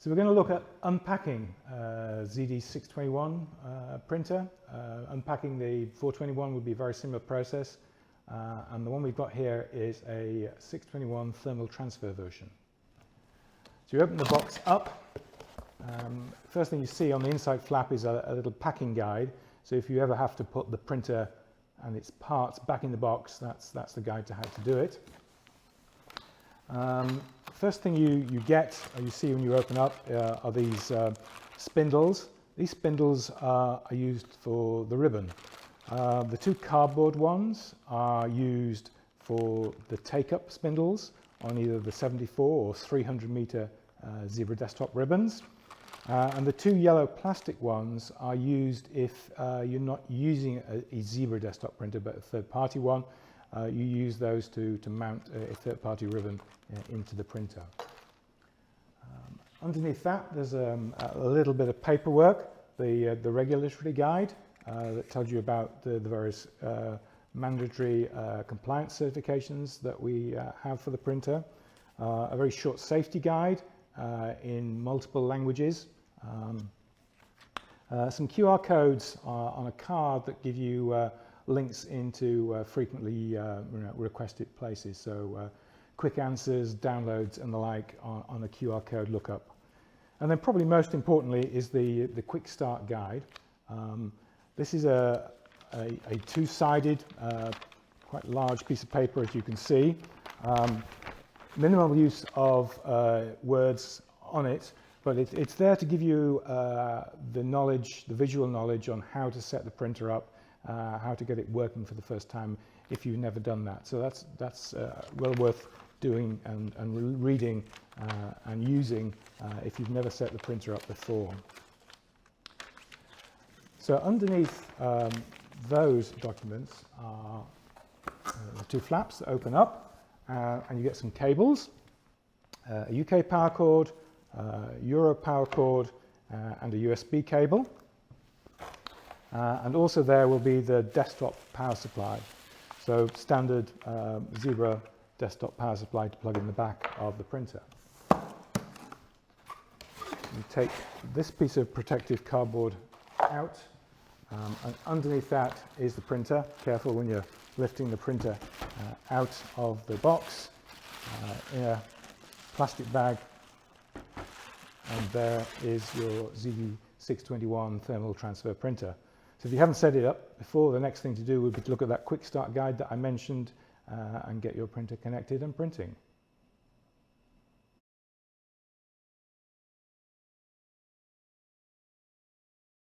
So we're going to look at unpacking ZD621 printer. Unpacking the 421 would be a very similar process, and the one we've got here is a 621 thermal transfer version. So you open the box up. First thing you see on the inside flap is a little packing guide. So if you ever have to put the printer and its parts back in the box, that's the guide to how to do it. First thing you get, or you see when you open up, are these spindles. These spindles are used for the ribbon. The two cardboard ones are used for the take-up spindles on either the 74 or 300 meter zebra desktop ribbons. And the two yellow plastic ones are used if you're not using a zebra desktop printer but a third-party one. You use those to mount a third-party ribbon into the printer. Underneath that, there's a little bit of paperwork, the regulatory guide that tells you about the various mandatory compliance certifications that we have for the printer. A very short safety guide in multiple languages. Some QR codes on a card that give you links into frequently requested places, so quick answers, downloads and the like on a QR code lookup. And then probably most importantly is the quick start guide. This is a two-sided, quite large piece of paper, as you can see. Minimal use of words on it, but it's there to give you the knowledge, the visual knowledge on how to set the printer up, how to get it working for the first time if you've never done that. So that's well worth doing and reading and using if you've never set the printer up before. So underneath those documents are the two flaps that open up, and you get some cables, a UK power cord, Euro power cord, and a USB cable. And also there will be the desktop power supply. So standard Zebra desktop power supply to plug in the back of the printer. You take this piece of protective cardboard out, and underneath that is the printer. Careful when you're lifting the printer out of the box in a plastic bag. And there is your ZD621 thermal transfer printer. So if you haven't set it up before, the next thing to do would be to look at that quick start guide that I mentioned and get your printer connected and printing.